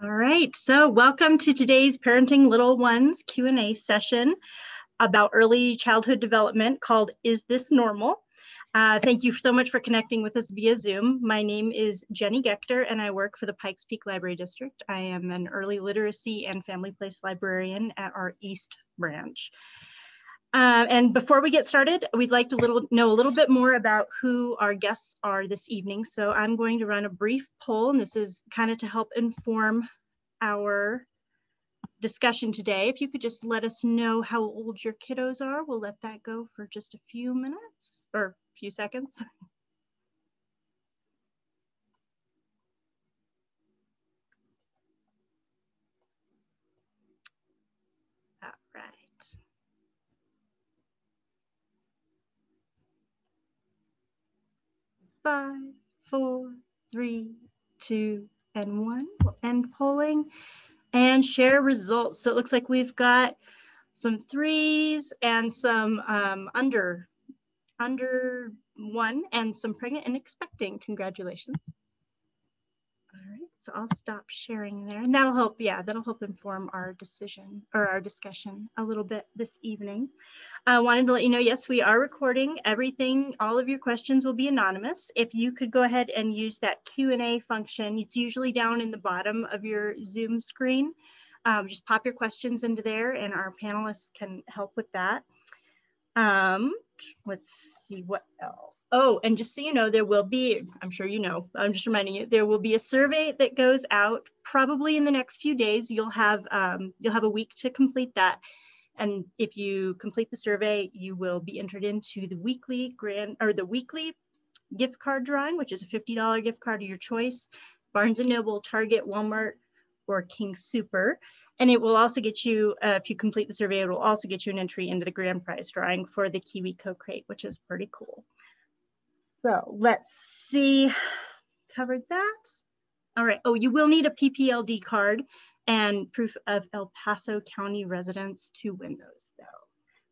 All right, so welcome to today's Parenting Little Ones Q&A session about early childhood development called Is This Normal? Thank you so much for connecting with us via Zoom. My name is Jenny Gechter and I work for the Pikes Peak Library District. I am an early literacy and family place librarian at our East branch. And before we get started, we'd like to know a little bit more about who our guests are this evening. So I'm going to run a brief poll, and this is kind of to help inform our discussion today. If you could just let us know how old your kiddos are, we'll let that go for just a few minutes or a few seconds. All right. 5, 4, 3, 2, and 1. We'll end polling and share results. So it looks like we've got some 3s and some under 1 and some pregnant and expecting. Congratulations. All right, so I'll stop sharing there, and that'll help, that'll help inform our decision or our discussion a little bit this evening. I wanted to let you know, yes, we are recording everything. All of your questions will be anonymous. If you could go ahead and use that Q&A function, it's usually down in the bottom of your Zoom screen. Just pop your questions into there and our panelists can help with that. Let's see what else. Oh, and just so you know, there will be, I'm sure you know, I'm just reminding you, there will be a survey that goes out probably in the next few days. You'll have a week to complete that. And if you complete the survey, you will be entered into the weekly gift card drawing, which is a $50 gift card of your choice, Barnes & Noble, Target, Walmart, or King Super. And it will also get you, if you complete the survey, it will also get you an entry into the grand prize drawing for the Kiwi Co-Crate, which is pretty cool. So let's see, covered that. All right, oh, you will need a PPLD card and proof of El Paso County residence to win those though.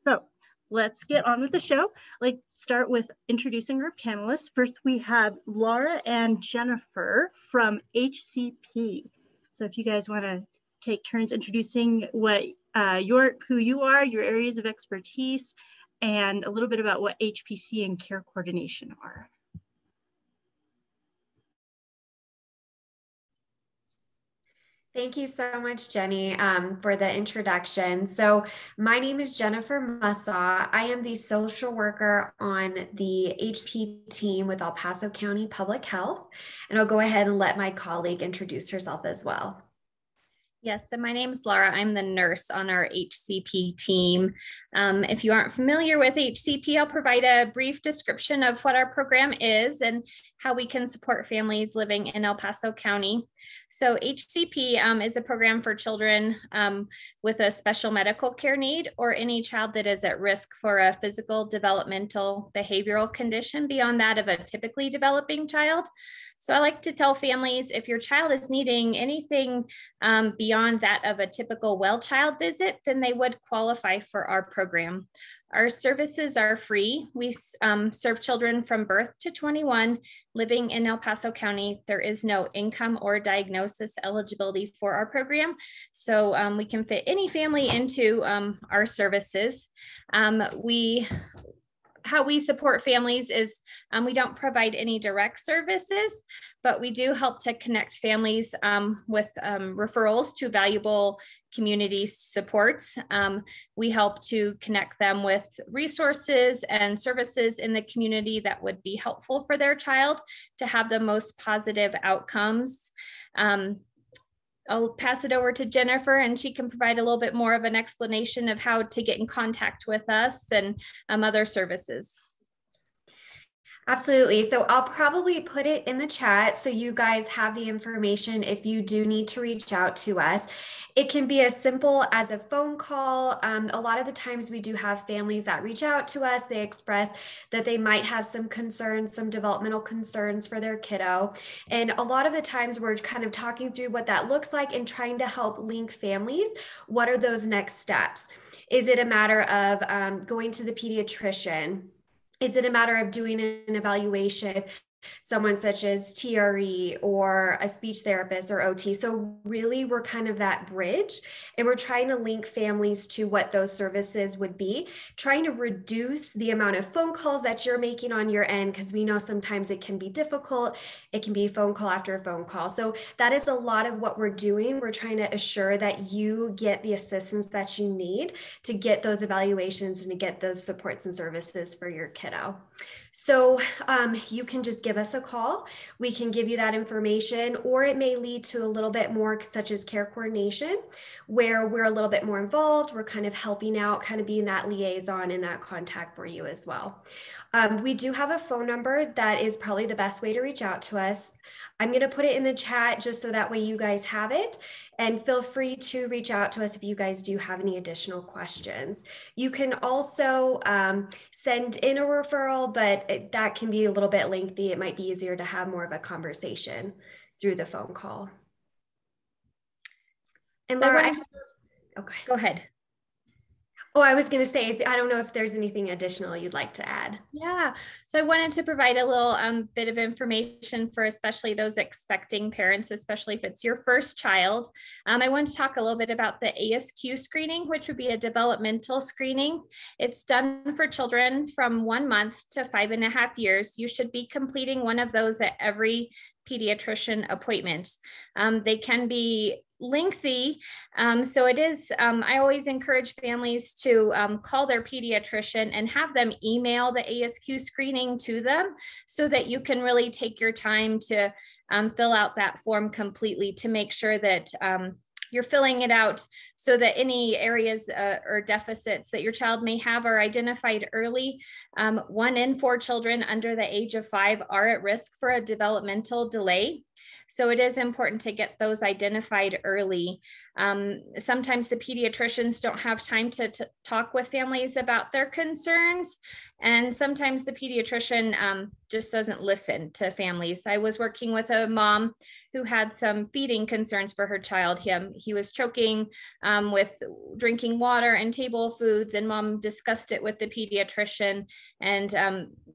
So let's get on with the show. Let's start with introducing our panelists. First, we have Laura and Jennifer from HCP. So if you guys wanna take turns introducing what who you are, your areas of expertise, and a little bit about what HPC and care coordination are. Thank you so much, Jenny, for the introduction. So my name is Jennifer Mussaw. I am the social worker on the HCP team with El Paso County Public Health, and I'll go ahead and let my colleague introduce herself as well. Yes, so my name is Laura. I'm the nurse on our HCP team. If you aren't familiar with HCP, I'll provide a brief description of what our program is and how we can support families living in El Paso County. So HCP is a program for children with a special medical care need or any child that is at risk for a physical, developmental, behavioral condition beyond that of a typically developing child. So I like to tell families if your child is needing anything beyond that of a typical well child visit, then they would qualify for our program. Our services are free. We serve children from birth to 21 living in El Paso County. There is no income or diagnosis eligibility for our program. So we can fit any family into our services. How we support families is we don't provide any direct services, but we do help to connect families with referrals to valuable community supports. We help to connect them with resources and services in the community that would be helpful for their child to have the most positive outcomes. I'll pass it over to Jennifer and she can provide a little bit more of an explanation of how to get in contact with us and other services. Absolutely. So I'll probably put it in the chat so you guys have the information if you do need to reach out to us. It can be as simple as a phone call. A lot of the times we do have families that reach out to us. They express that they might have some concerns, some developmental concerns for their kiddo. And a lot of the times we're kind of talking through what that looks like and trying to help link families. What are those next steps? Is it a matter of going to the pediatrician? Is it a matter of doing an evaluation? someone such as TRE or a speech therapist or OT. So really we're kind of that bridge, and we're trying to link families to what those services would be, trying to reduce the amount of phone calls that you're making on your end, because we know sometimes it can be difficult. It can be phone call after phone call. So that is a lot of what we're doing. We're trying to assure that you get the assistance that you need to get those evaluations and to get those supports and services for your kiddo. So you can just give us a call. We can give you that information, or it may lead to a little bit more such as care coordination, where we're a little bit more involved. We're kind of helping out, kind of being that liaison and that contact for you as well. We do have a phone number that is probably the best way to reach out to us. I'm going to put it in the chat just so that way you guys have it, and feel free to reach out to us if you guys do have any additional questions. You can also send in a referral, but that can be a little bit lengthy. It might be easier to have more of a conversation through the phone call. And so Laura, okay, go ahead. Oh, I was going to say, I don't know if there's anything additional you'd like to add. Yeah, so I wanted to provide a little bit of information for especially those expecting parents, especially if it's your first child. I want to talk a little bit about the ASQ screening, which would be a developmental screening. It's done for children from 1 month to 5.5 years. You should be completing one of those at every pediatrician appointment. They can be lengthy. So it is, I always encourage families to call their pediatrician and have them email the ASQ screening to them, so that you can really take your time to fill out that form completely, to make sure that you're filling it out so that any areas or deficits that your child may have are identified early. 1 in 4 children under the age of 5 are at risk for a developmental delay. So it is important to get those identified early. Sometimes the pediatricians don't have time to talk with families about their concerns. And sometimes the pediatrician just doesn't listen to families. I was working with a mom who had some feeding concerns for her child. He was choking with drinking water and table foods, and mom discussed it with the pediatrician, and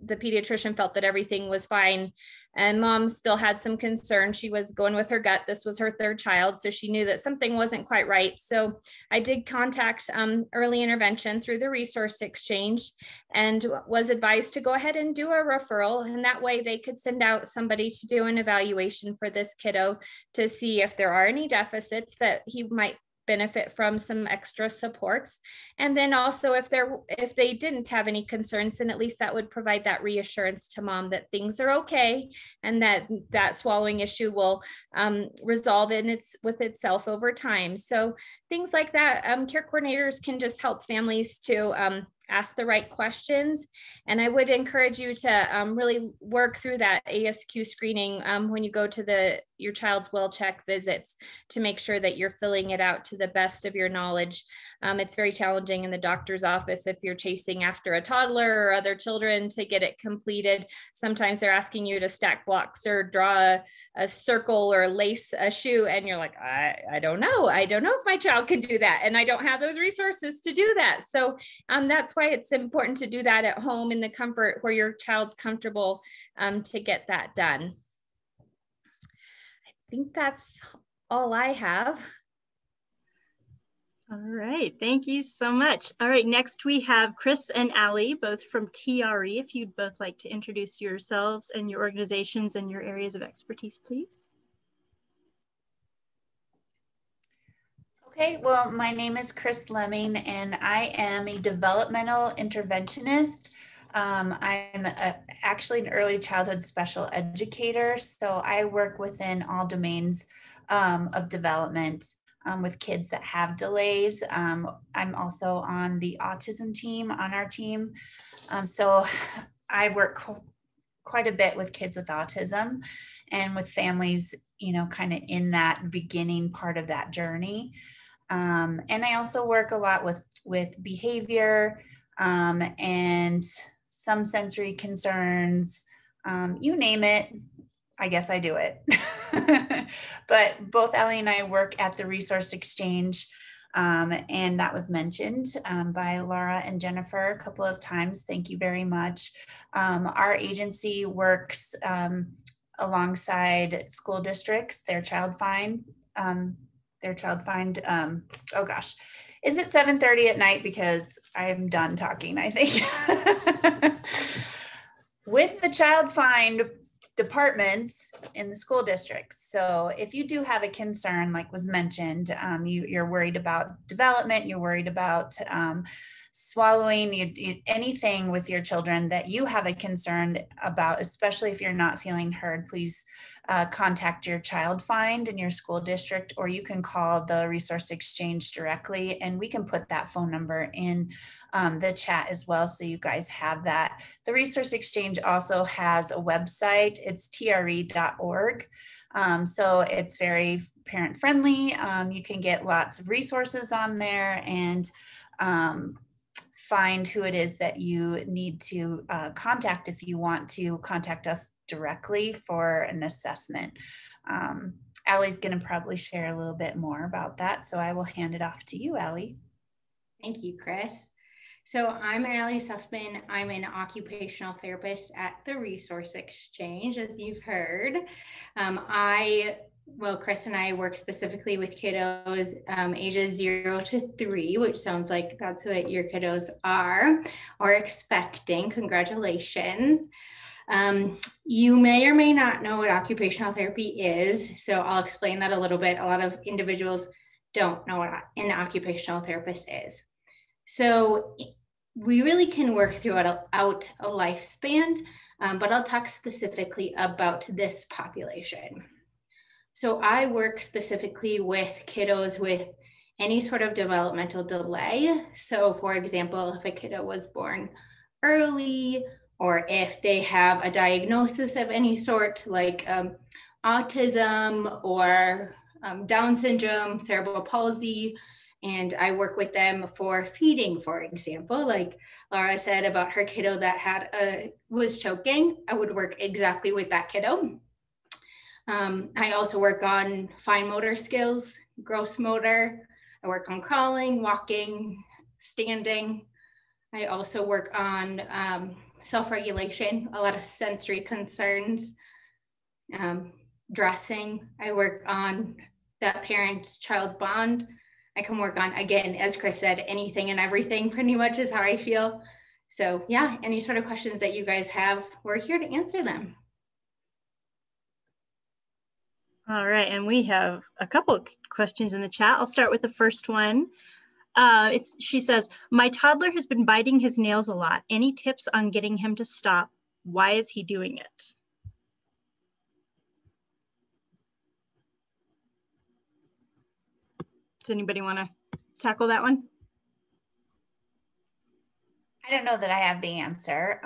the pediatrician felt that everything was fine. And mom still had some concern. She was going with her gut. This was her 3rd child, so she knew that something wasn't quite right. So I did contact early intervention through the resource exchange, and was advised to go ahead and do a referral. And that way they could send out somebody to do an evaluation for this kiddo to see if there are any deficits that he might benefit from some extra supports. And then also if they didn't have any concerns, then at least that would provide that reassurance to mom that things are okay, and that swallowing issue will resolve with itself over time. So things like that, care coordinators can just help families to ask the right questions. And I would encourage you to really work through that ASQ screening when you go to your child's well check visits, to make sure that you're filling it out to the best of your knowledge. It's very challenging in the doctor's office if you're chasing after a toddler or other children to get it completed. Sometimes they're asking you to stack blocks or draw a circle or lace a shoe, and you're like, I don't know. I don't know if my child can do that, and I don't have those resources to do that. So that's why it's important to do that at home in the comfort where your child's comfortable to get that done. I think that's all I have. All right, thank you so much. All right, next we have Chris and Allie, both from TRE. If you'd both like to introduce yourselves and your organizations and your areas of expertise, please. Okay, well, my name is Chris Lemming, and I am a developmental interventionist. I'm actually an early childhood special educator, so I work within all domains of development with kids that have delays. I'm also on the autism team, on our team. So I work quite a bit with kids with autism and with families, you know, kind of in that beginning part of that journey. And I also work a lot with behavior and some sensory concerns, you name it, I guess I do it. But both Allie and I work at the resource exchange And that was mentioned by Laura and Jennifer a couple of times. Thank you very much. Our agency works alongside school districts, their child find, oh gosh, is it 7:30 at night? Because I'm done talking, I think. With the child find departments in the school districts. So if you do have a concern, like was mentioned, you're worried about development, you're worried about swallowing, anything with your children that you have a concern about, especially if you're not feeling heard, please contact your child find in your school district, or you can call the resource exchange directly, and we can put that phone number in the chat as well, so you guys have that. The resource exchange also has a website. It's tre.org. So it's very parent friendly. You can get lots of resources on there and find who it is that you need to contact if you want to contact us directly for an assessment. Allie's going to probably share a little bit more about that, so I will hand it off to you, Allie. Thank you, Chris. So I'm Allison Sussman. I'm an occupational therapist at the Resource Exchange, as you've heard. Chris and I work specifically with kiddos ages 0 to 3, which sounds like that's what your kiddos are or expecting. Congratulations. You may or may not know what occupational therapy is, so I'll explain that a little bit. A lot of individuals don't know what an occupational therapist is. So we really can work throughout a lifespan, but I'll talk specifically about this population. So I work specifically with kiddos with any sort of developmental delay. So for example, if a kiddo was born early, or if they have a diagnosis of any sort, like autism or Down syndrome, cerebral palsy, and I work with them for feeding, for example, like Laura said about her kiddo that was choking. I would work exactly with that kiddo. I also work on fine motor skills, gross motor. I work on crawling, walking, standing. I also work on self-regulation, a lot of sensory concerns, dressing. I work on that parent-child bond. I can work on, again, as Chris said, anything and everything pretty much is how I feel. So yeah, any sort of questions that you guys have, we're here to answer them. All right, and we have a couple of questions in the chat. I'll start with the first one. She says, my toddler has been biting his nails a lot. Any tips on getting him to stop? Why is he doing it? Does anybody want to tackle that one? I don't know that I have the answer,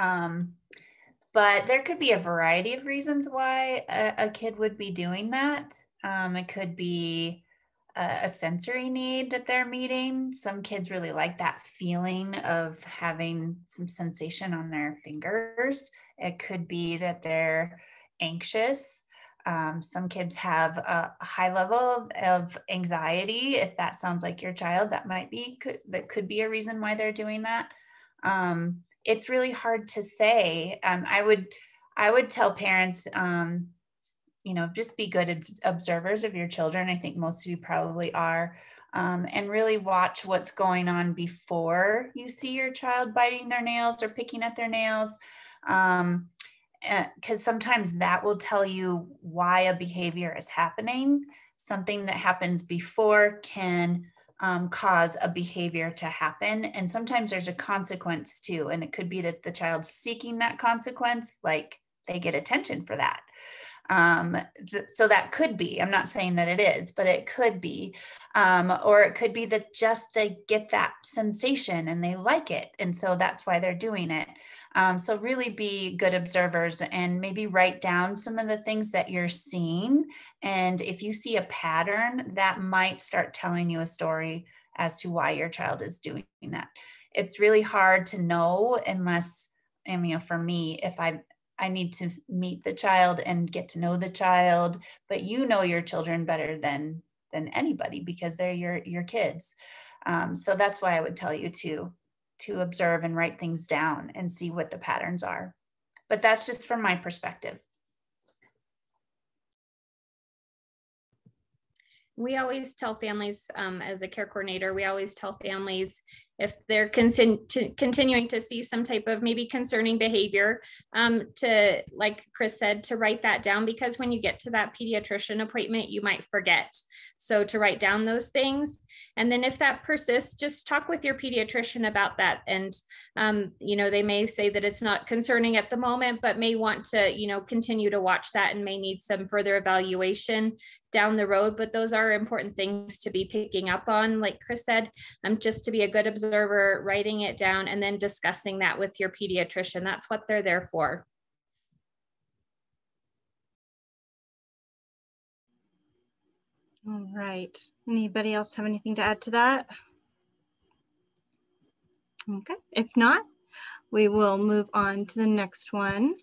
but there could be a variety of reasons why a kid would be doing that. It could be a sensory need that they're meeting. Some kids really like that feeling of having some sensation on their fingers. It could be that they're anxious. Some kids have a high level of anxiety. If that sounds like your child, that could be a reason why they're doing that. It's really hard to say. I would tell parents, just be good observers of your children. I think most of you probably are, and really watch what's going on before you see your child biting their nails or picking at their nails. Because sometimes that will tell you why a behavior is happening. Something that happens before can cause a behavior to happen. And sometimes there's a consequence too. And it could be that the child's seeking that consequence, like they get attention for that. So that could be, I'm not saying that it is, but it could be, or it could be that just they get that sensation and they like it. And so that's why they're doing it. So really be good observers and maybe write down some of the things that you're seeing. And if you see a pattern, that might start telling you a story as to why your child is doing that. It's really hard to know unless, for me, if I need to meet the child and get to know the child, but you know your children better than than anybody because they're your kids. So that's why I would tell you to observe and write things down and see what the patterns are. But that's just from my perspective. We always tell families, as a care coordinator, we always tell families if they're continuing to see some type of maybe concerning behavior, to, like Chris said, to write that down, because when you get to that pediatrician appointment, you might forget. So to write down those things. And then if that persists, just talk with your pediatrician about that. And, you know, they may say that it's not concerning at the moment, but may want to, you know, continue to watch that and may need some further evaluation down the road. But those are important things to be picking up on, like Chris said, just to be a good observer, writing it down, and then discussing that with your pediatrician. That's what they're there for. All right. Anybody else have anything to add to that? Okay. If not, we will move on to the next one.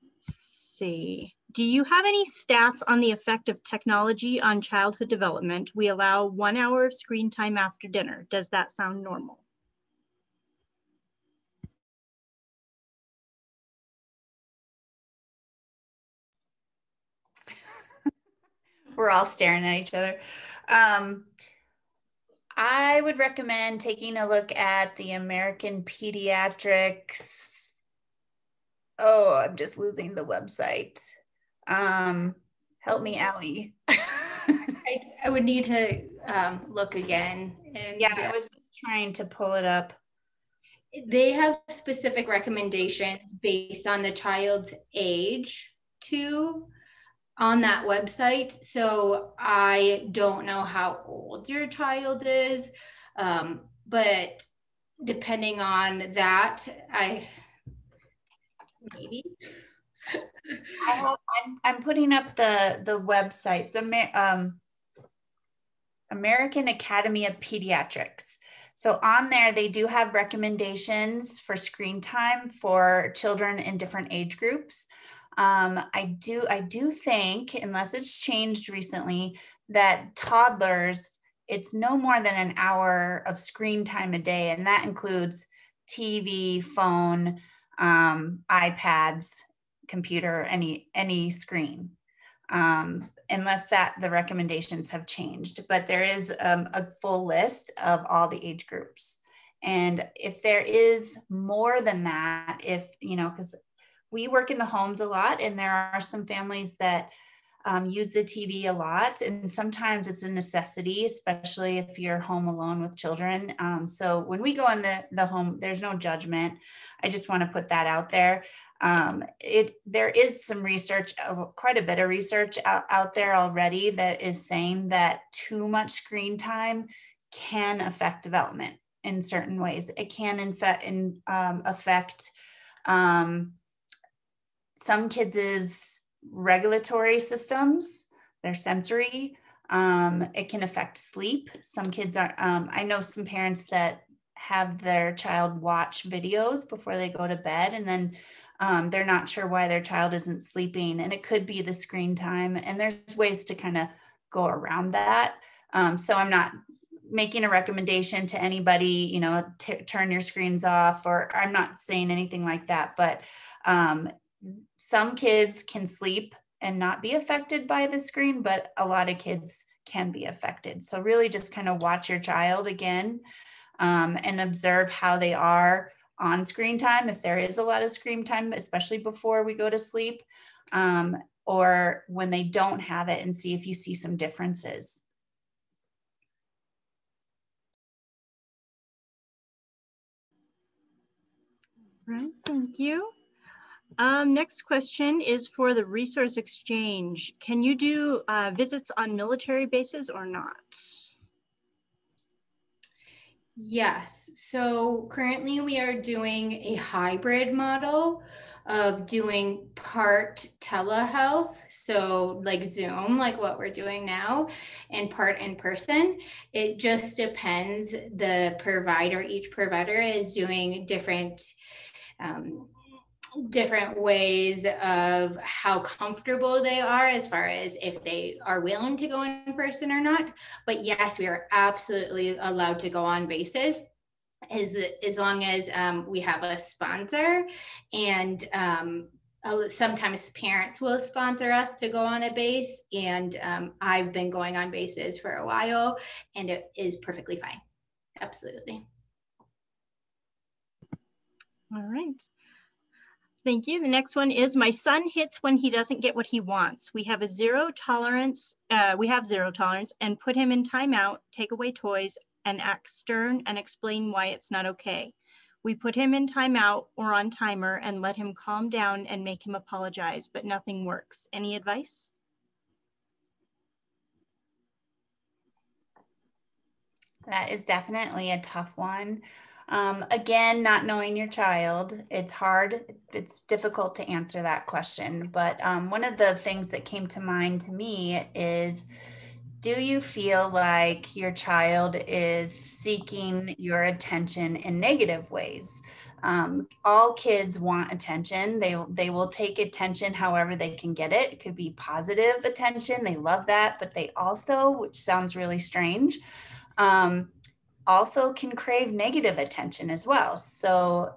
Let's see. Do you have any stats on the effect of technology on childhood development? We allow 1 hour of screen time after dinner. Does that sound normal? We're all staring at each other. I would recommend taking a look at the American Pediatrics. Oh, I'm just losing the website. Help me, Allie. I would need to look again. And yeah, I was just trying to pull it up. They have specific recommendations based on the child's age too on that website. So I don't know how old your child is, but depending on that, maybe. I'm putting up the websites. American Academy of Pediatrics. So on there, they do have recommendations for screen time for children in different age groups. I do think, unless it's changed recently, that toddlers, it's no more than an hour of screen time a day. And that includes TV, phone, iPads, computer, any screen. Unless the recommendations have changed, but there is a full list of all the age groups. And if there is more than that, if, you know, because we work in the homes a lot and there are some families that use the TV a lot, and sometimes it's a necessity, especially if you're home alone with children. So when we go in the home, there's no judgment. I just want to put that out there. There is some research, quite a bit of research out there already that is saying that too much screen time can affect development in certain ways. It can affect some kids' regulatory systems, their sensory. It can affect sleep. Some kids are, I know some parents that have their child watch videos before they go to bed, and then they're not sure why their child isn't sleeping, and it could be the screen time. And there's ways to kind of go around that. So I'm not making a recommendation to anybody, you know, turn your screens off, or I'm not saying anything like that, but some kids can sleep and not be affected by the screen, but a lot of kids can be affected. So really just kind of watch your child again, and observe how they are on screen time, if there is a lot of screen time, especially before we go to sleep, or when they don't have it, and see if you see some differences. Right, thank you. Next question is for the resource exchange. Can you do visits on military bases or not? Yes. So currently we are doing a hybrid model of doing part telehealth, so like Zoom, like what we're doing now, and part in person. It just depends. The provider, each provider is doing different different ways of how comfortable they are as far as if they are willing to go in person or not. But yes, we are absolutely allowed to go on bases as long as we have a sponsor, and sometimes parents will sponsor us to go on a base, and I've been going on bases for a while and it is perfectly fine. Absolutely. All right. Thank you. The next one is, my son hits when he doesn't get what he wants. We have zero tolerance and put him in timeout, take away toys, and act stern and explain why it's not okay. We put him in timeout or on timer and let him calm down and make him apologize, but nothing works. Any advice? That is definitely a tough one. Again, not knowing your child, it's hard. It's difficult to answer that question. But one of the things that came to mind to me is, do you feel like your child is seeking your attention in negative ways? All kids want attention. They will take attention however they can get it. It could be positive attention. They love that, but they also, which sounds really strange, also can crave negative attention as well. So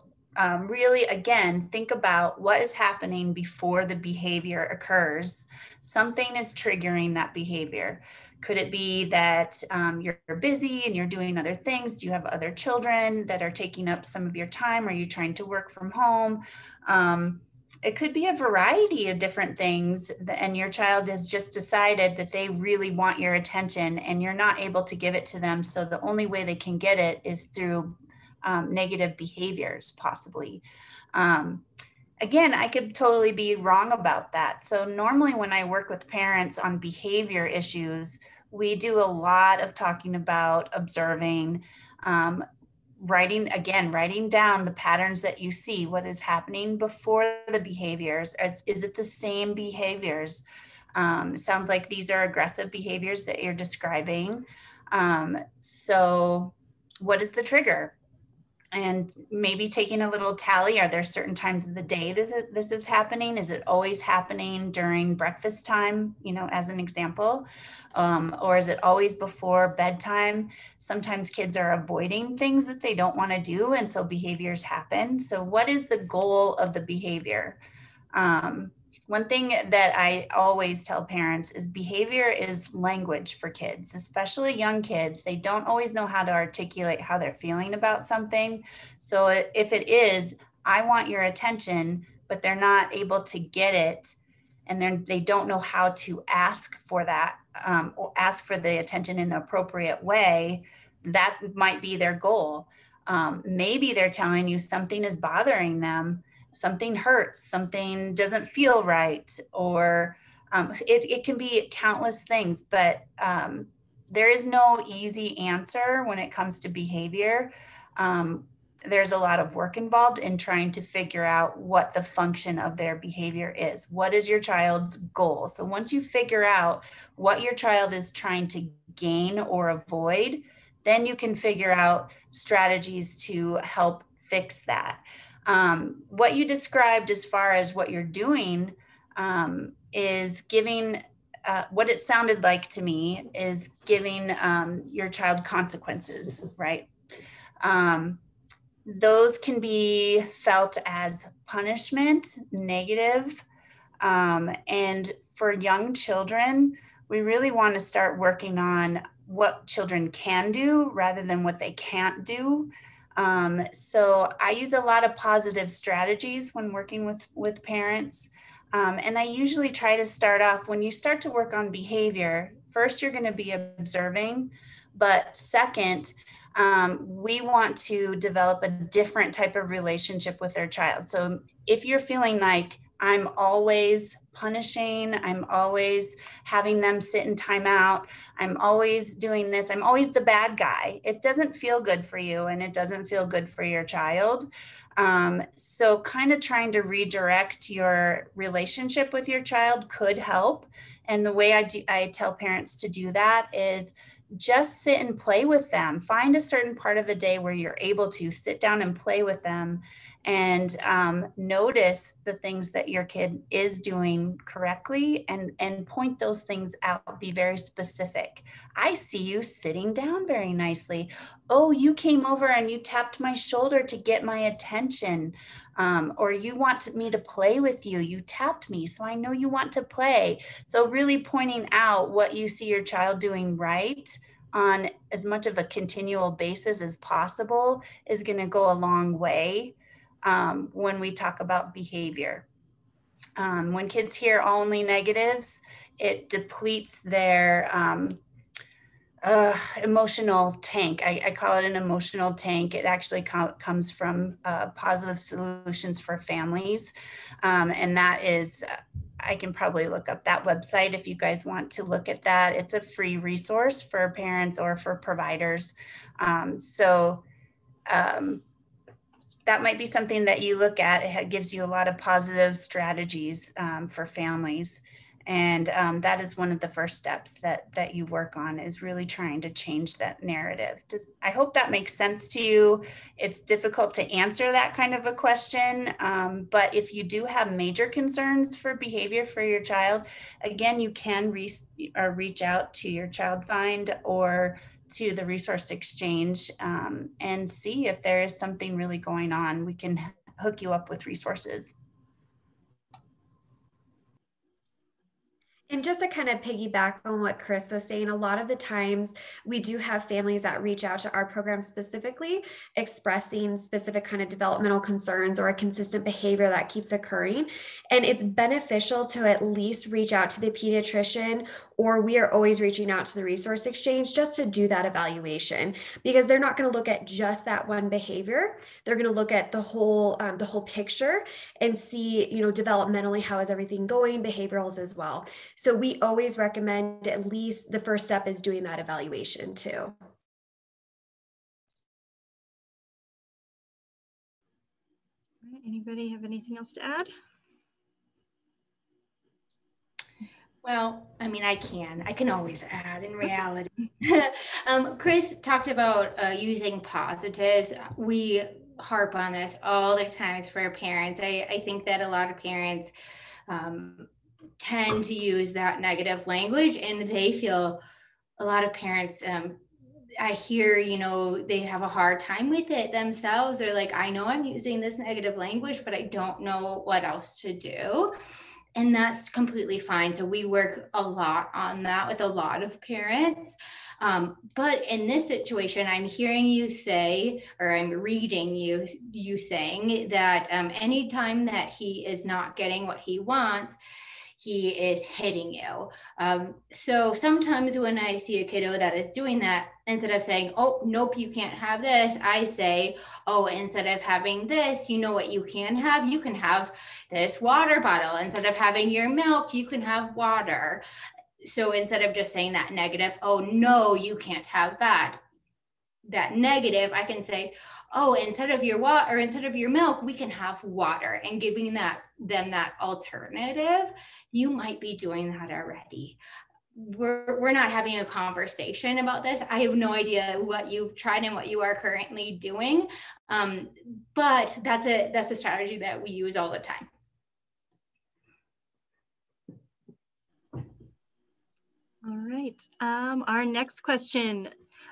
really, again, think about what is happening before the behavior occurs. Something is triggering that behavior. Could it be that you're busy and you're doing other things? Do you have other children that are taking up some of your time? Are you trying to work from home? It could be a variety of different things, and your child has just decided that they really want your attention and you're not able to give it to them. So the only way they can get it is through negative behaviors, possibly. Again, I could totally be wrong about that. So normally when I work with parents on behavior issues, we do a lot of talking about observing, writing down the patterns that you see, what is happening before the behaviors. Is it the same behaviors? Sounds like these are aggressive behaviors that you're describing. So what is the trigger? And maybe taking a little tally. Are there certain times of the day that this is happening? Is it always happening during breakfast time, as an example? Or is it always before bedtime? Sometimes kids are avoiding things that they don't want to do, and so behaviors happen. So what is the goal of the behavior? One thing that I always tell parents is behavior is language for kids, especially young kids. They don't always know how to articulate how they're feeling about something. So if it is, I want your attention, but they're not able to get it, and they don't know how to ask for that, or ask for the attention in an appropriate way, that might be their goal. Maybe they're telling you something is bothering them. Something hurts, something doesn't feel right, or it can be countless things, but there is no easy answer when it comes to behavior. There's a lot of work involved in trying to figure out what the function of their behavior is. What is your child's goal? So once you figure out what your child is trying to gain or avoid, then you can figure out strategies to help fix that. What you described as far as what you're doing is giving, what it sounded like to me is giving your child consequences, right? Those can be felt as punishment, negative, and for young children, we really want to start working on what children can do rather than what they can't do. So I use a lot of positive strategies when working with parents. And I usually try to start off, when you start to work on behavior, first you're going to be observing, but second, we want to develop a different type of relationship with their child. So if you're feeling like I'm always punishing, I'm always having them sit in timeout, I'm always doing this, I'm always the bad guy, it doesn't feel good for you and it doesn't feel good for your child. So kind of trying to redirect your relationship with your child could help. And the way I tell parents to do that is just sit and play with them. Find a certain part of the day where you're able to sit down and play with them and notice the things that your kid is doing correctly and point those things out. Be very specific. I see you sitting down very nicely. Oh, you came over and you tapped my shoulder to get my attention. Or you want me to play with you. You tapped me, so I know you want to play. So really pointing out what you see your child doing right on as much of a continual basis as possible is going to go a long way when we talk about behavior. When kids hear only negatives, it depletes their emotional tank. I call it an emotional tank. It actually comes from Positive Solutions for Families. And that is, I can probably look up that website if you guys want to look at that. It's a free resource for parents or for providers. That might be something that you look at. It gives you a lot of positive strategies for families. And that is one of the first steps that you work on, is really trying to change that narrative. I hope that makes sense to you. It's difficult to answer that kind of a question, but if you do have major concerns for behavior for your child, again, you can reach out to your Child Find or to the Resource Exchange and see if there is something really going on. We can hook you up with resources. And just to kind of piggyback on what Chris was saying, a lot of the times we do have families that reach out to our program specifically expressing specific kind of developmental concerns or a consistent behavior that keeps occurring. And it's beneficial to at least reach out to the pediatrician, or we are always reaching out to the Resource Exchange just to do that evaluation, because they're not going to look at just that one behavior. They're going to look at the whole picture and see, developmentally, how is everything going, behaviorals as well. So we always recommend at least the first step is doing that evaluation too. Anybody have anything else to add? Well, I mean, I can always add in reality. Chris talked about using positives. We harp on this all the time for parents. I think that a lot of parents tend to use that negative language, and they feel, a lot of parents, I hear, they have a hard time with it themselves. They're like, I know I'm using this negative language, but I don't know what else to do. And that's completely fine. So we work a lot on that with a lot of parents. But in this situation, I'm hearing you say, or I'm reading you saying that anytime that he is not getting what he wants, he is hitting you. So sometimes when I see a kiddo that is doing that, instead of saying, oh, nope, you can't have this, I say, oh, instead of having this, you know what you can have? You can have this water bottle. Instead of having your milk, you can have water. So instead of just saying that negative, oh, no, you can't have that negative, I can say, oh, instead of your water, or instead of your milk, we can have water, and giving them that alternative. You might be doing that already. We're not having a conversation about this. I have no idea what you've tried and what you are currently doing, but that's a strategy that we use all the time. All right. Our next question.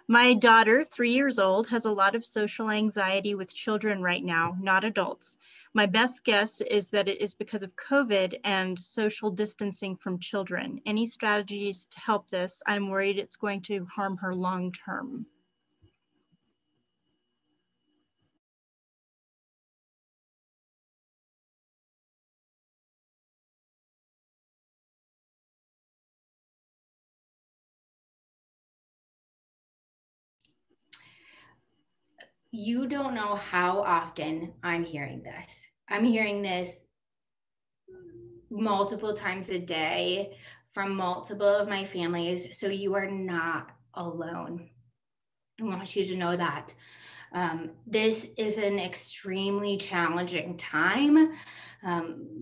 My daughter, 3 years old, has a lot of social anxiety with children right now, not adults. My best guess is that it is because of COVID and social distancing from children. Any strategies to help this? I'm worried it's going to harm her long term. You don't know how often I'm hearing this. I'm hearing this multiple times a day from multiple of my families. So you are not alone. I want you to know that. This is an extremely challenging time.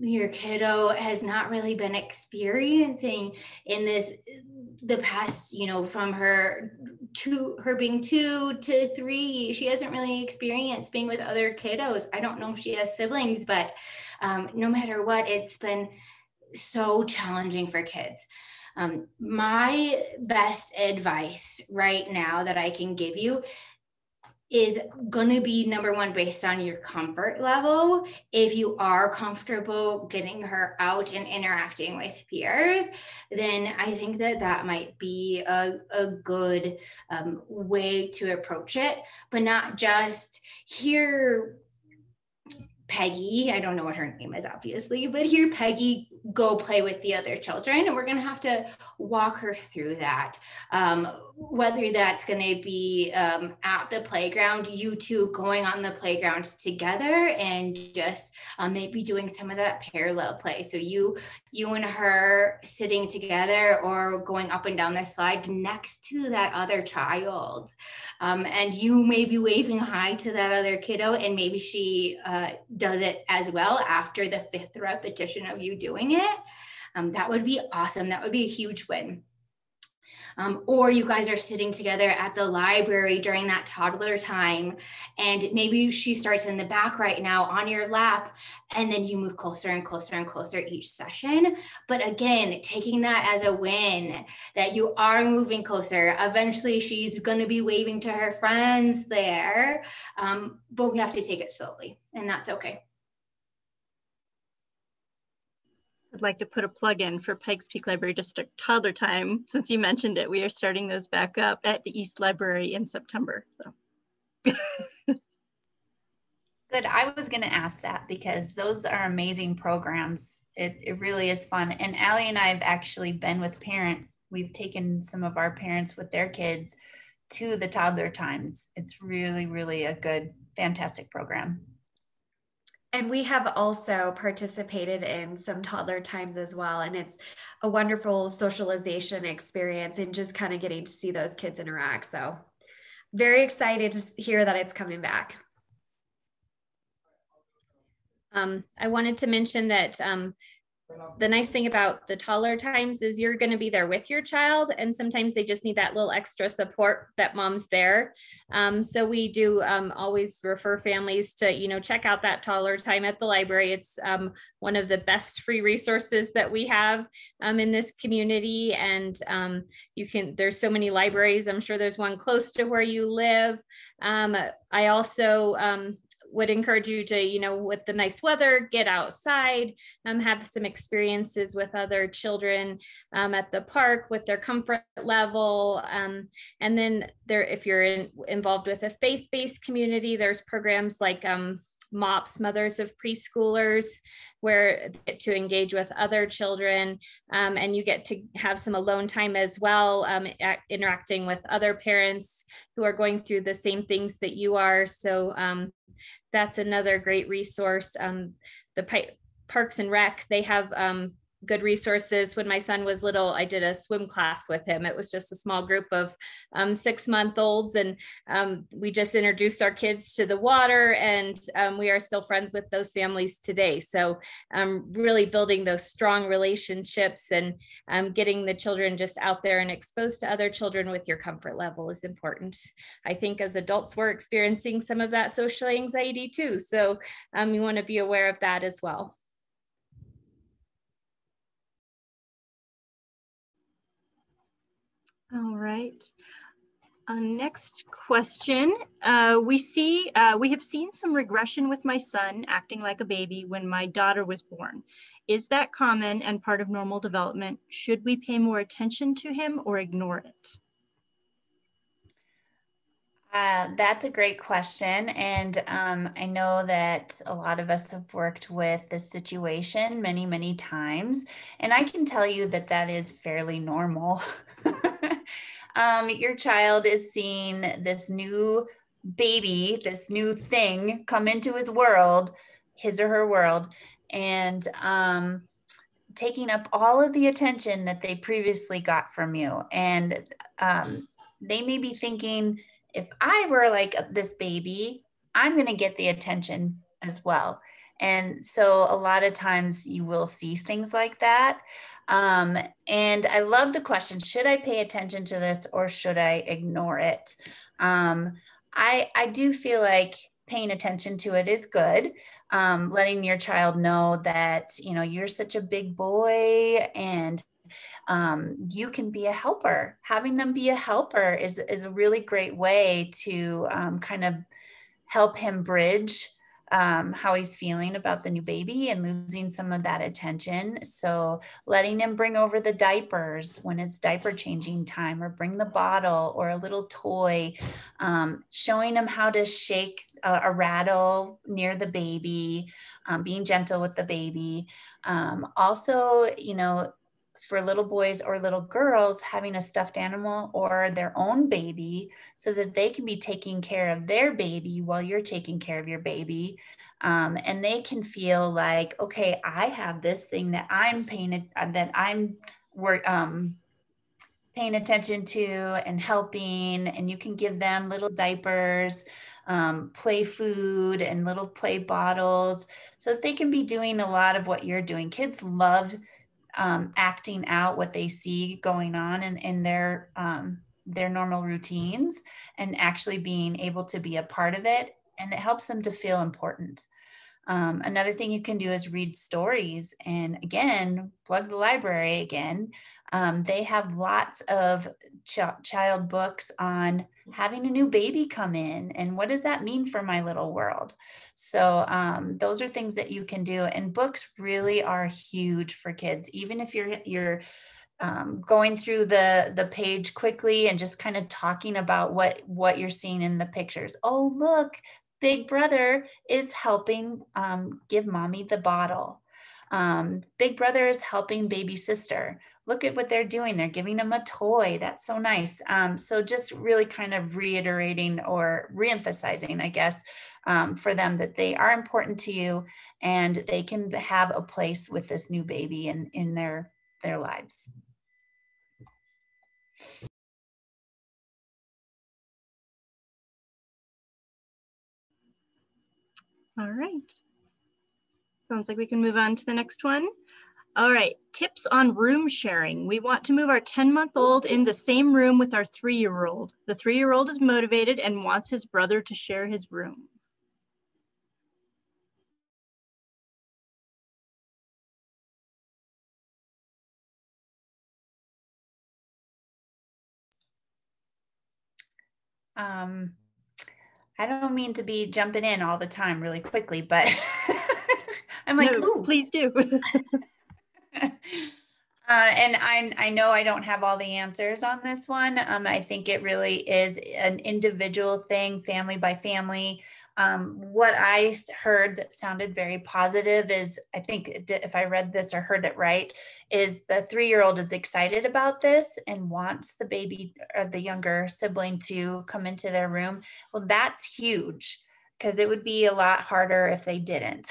Your kiddo has not really been experiencing in this, the past, from her being 2 to 3, she hasn't really experienced being with other kiddos. I don't know if she has siblings, but no matter what, it's been so challenging for kids. My best advice right now that I can give you is going to be, number one, based on your comfort level. If you are comfortable getting her out and interacting with peers, then I think that might be a good way to approach it, but not just here, Peggy, I don't know what her name is, obviously, but here, Peggy, go play with the other children. And we're going to have to walk her through that. Whether that's going to be at the playground, you two going on the playground together and just maybe doing some of that parallel play. So you and her sitting together or going up and down the slide next to that other child. And you may be waving hi to that other kiddo, and maybe she does it as well after the 5th repetition of you doing it. That would be awesome. That would be a huge win. Or you guys are sitting together at the library during that toddler time, and maybe she starts in the back right now on your lap, and then you move closer and closer and closer each session. But again, taking that as a win, that you are moving closer. Eventually she's going to be waving to her friends there, but we have to take it slowly, and that's okay. I'd like to put a plug in for Pikes Peak Library District Toddler Time. Since you mentioned it, we are starting those back up at the East Library in September. So. Good. I was going to ask that because those are amazing programs. It really is fun. And Allie and I have actually been with parents. We've taken some of our parents with their kids to the Toddler Times. It's really, really a good, fantastic program. And we have also participated in some Toddler Times as well. And it's a wonderful socialization experience and just kind of getting to see those kids interact. So very excited to hear that it's coming back. I wanted to mention that the nice thing about the Toddler Times is you're going to be there with your child, and sometimes they just need that little extra support that mom's there. So we do always refer families to, check out that Toddler Time at the library. It's one of the best free resources that we have in this community. And there's so many libraries. I'm sure there's one close to where you live. I also would encourage you to, with the nice weather, get outside, have some experiences with other children at the park with their comfort level. And then if you're involved with a faith-based community, there's programs like MOPS, Mothers of Preschoolers, where you get to engage with other children, and you get to have some alone time as well, interacting with other parents who are going through the same things that you are. So that's another great resource. The Parks and Rec, they have good resources. When my son was little, I did a swim class with him. It was just a small group of 6-month-olds, and we just introduced our kids to the water, and we are still friends with those families today. So really building those strong relationships and getting the children just out there and exposed to other children with your comfort level is important. I think as adults, we're experiencing some of that social anxiety too. So you want to be aware of that as well. All right. Next question. We have seen some regression with my son acting like a baby when my daughter was born. Is that common and part of normal development? Should we pay more attention to him or ignore it? That's a great question. And I know that a lot of us have worked with this situation many, many times. And I can tell you that that is fairly normal. Your child is seeing this new baby, this new thing come into his world, his or her world, and taking up all of the attention that they previously got from you. And they may be thinking, if I were like this baby, I'm going to get the attention as well. And so a lot of times you will see things like that. And I love the question, should I pay attention to this or should I ignore it? I do feel like paying attention to it is good. Letting your child know that, you know, you're such a big boy and you can be a helper. Having them be a helper is a really great way to kind of help him bridge how he's feeling about the new baby and losing some of that attention. So letting him bring over the diapers when it's diaper changing time, or bring the bottle or a little toy, showing him how to shake a rattle near the baby, being gentle with the baby. Also, you know, for little boys or little girls, having a stuffed animal or their own baby so that they can be taking care of their baby while you're taking care of your baby. And they can feel like, okay, I have this thing that I'm paying attention to and helping, and you can give them little diapers, play food and little play bottles so that they can be doing a lot of what you're doing. Kids love acting out what they see going on in their normal routines, and actually being able to be a part of it. And it helps them to feel important. Another thing you can do is read stories. And again, plug the library again. They have lots of child books on having a new baby come in and what does that mean for my little world. So those are things that you can do. And books really are huge for kids. Even if you're going through the page quickly and just kind of talking about what you're seeing in the pictures. Oh, look, Big Brother is helping give mommy the bottle. Big Brother is helping baby sister. Look at what they're doing. They're giving them a toy. That's so nice. So just really kind of reiterating or reemphasizing, I guess, for them that they are important to you and they can have a place with this new baby in their lives. All right. Sounds like we can move on to the next one. All right, tips on room sharing. We want to move our 10-month-old in the same room with our 3-year-old. The 3-year-old is motivated and wants his brother to share his room. I don't mean to be jumping in all the time really quickly, but I'm like, no, ooh. Please do. And I know I don't have all the answers on this one. I think it really is an individual thing, family by family. What I heard that sounded very positive is, I think if I read this or heard it right, is the 3-year-old is excited about this and wants the baby or the younger sibling to come into their room. Well, that's huge, because it would be a lot harder if they didn't.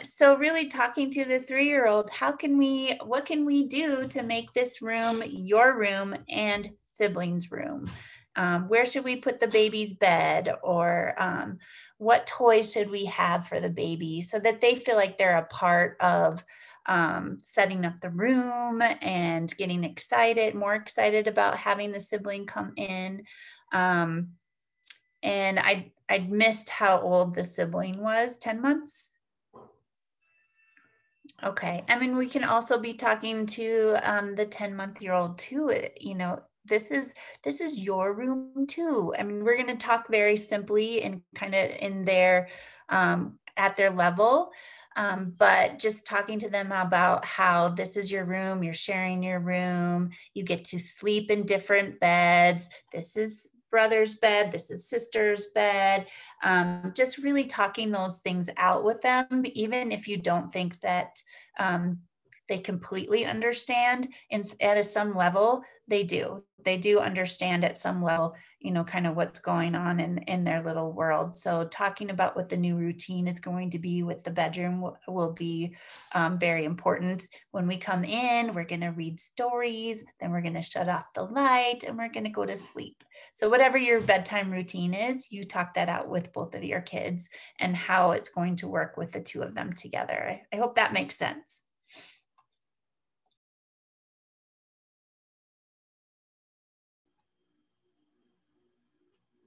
So really talking to the 3-year-old, what can we do to make this room your room and siblings' room? Where should we put the baby's bed, or what toys should we have for the baby, so that they feel like they're a part of setting up the room and getting more excited about having the sibling come in. And I missed how old the sibling was, 10 months? Okay. I mean, we can also be talking to the 10-month-old too. You know, this is your room too. I mean, we're going to talk very simply and kind of in their at their level, but just talking to them about how this is your room, you're sharing your room, you get to sleep in different beds. This is brother's bed, this is sister's bed. Just really talking those things out with them, even if you don't think that they completely understand, and at some level they do understand at some level, you know, kind of what's going on in their little world. So talking about what the new routine is going to be with the bedroom will be very important. When we come in, we're going to read stories, then we're going to shut off the light, and we're going to go to sleep. So whatever your bedtime routine is, you talk that out with both of your kids and how it's going to work with the two of them together. I hope that makes sense.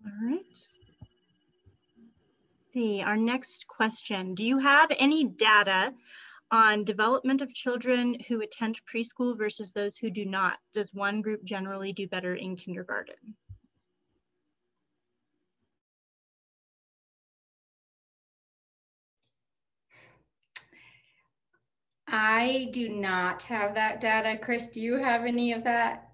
All right. See, our next question. Do you have any data on development of children who attend preschool versus those who do not? Does one group generally do better in kindergarten? I do not have that data. Chris, do you have any of that?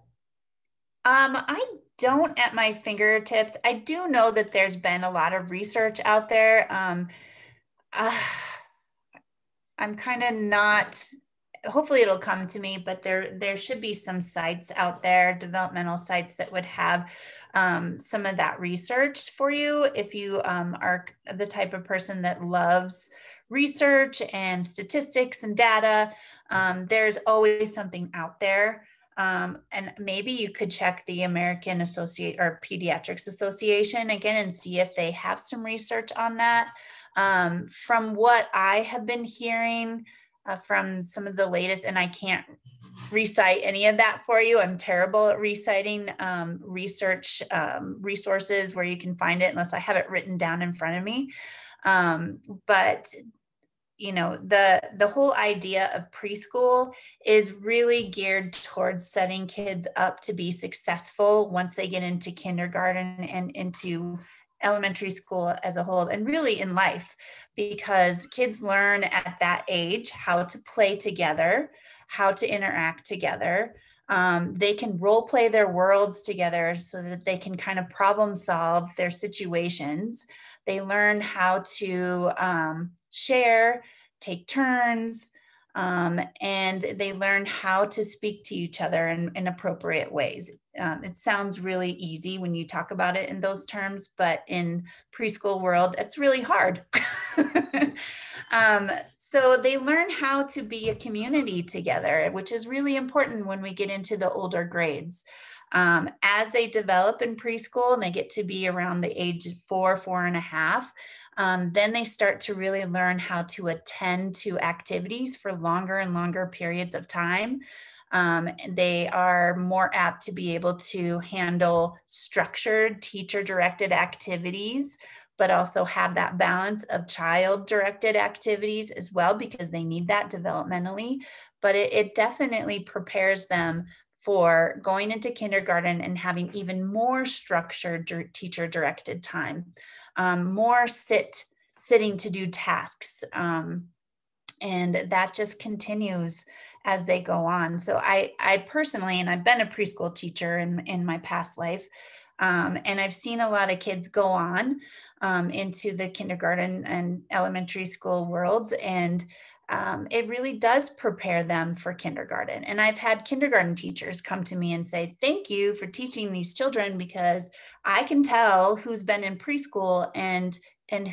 I don't at my fingertips. I do know that there's been a lot of research out there. I'm kind of not, hopefully it'll come to me, but there should be some sites out there, developmental sites that would have some of that research for you. If you are the type of person that loves research and statistics and data, there's always something out there. And maybe you could check the American Pediatrics Association again and see if they have some research on that. From what I have been hearing from some of the latest, and I can't recite any of that for you. I'm terrible at reciting research resources where you can find it unless I have it written down in front of me. But you know, the whole idea of preschool is really geared towards setting kids up to be successful once they get into kindergarten and into elementary school as a whole, and really in life, because kids learn at that age how to play together, how to interact together. They can role play their worlds together so that they can kind of problem solve their situations. They learn how to share, take turns, and they learn how to speak to each other in appropriate ways. It sounds really easy when you talk about it in those terms, but in preschool world, it's really hard. So they learn how to be a community together, which is really important when we get into the older grades. As they develop in preschool and they get to be around the age of 4.5, then they start to really learn how to attend to activities for longer and longer periods of time. They are more apt to be able to handle structured teacher-directed activities, but also have that balance of child-directed activities as well, because they need that developmentally. But it definitely prepares them for going into kindergarten and having even more structured teacher-directed time, more sitting to do tasks. And that just continues as they go on. So I personally, and I've been a preschool teacher in my past life, and I've seen a lot of kids go on into the kindergarten and elementary school worlds, and it really does prepare them for kindergarten. And I've had kindergarten teachers come to me and say, thank you for teaching these children, because I can tell who's been in preschool and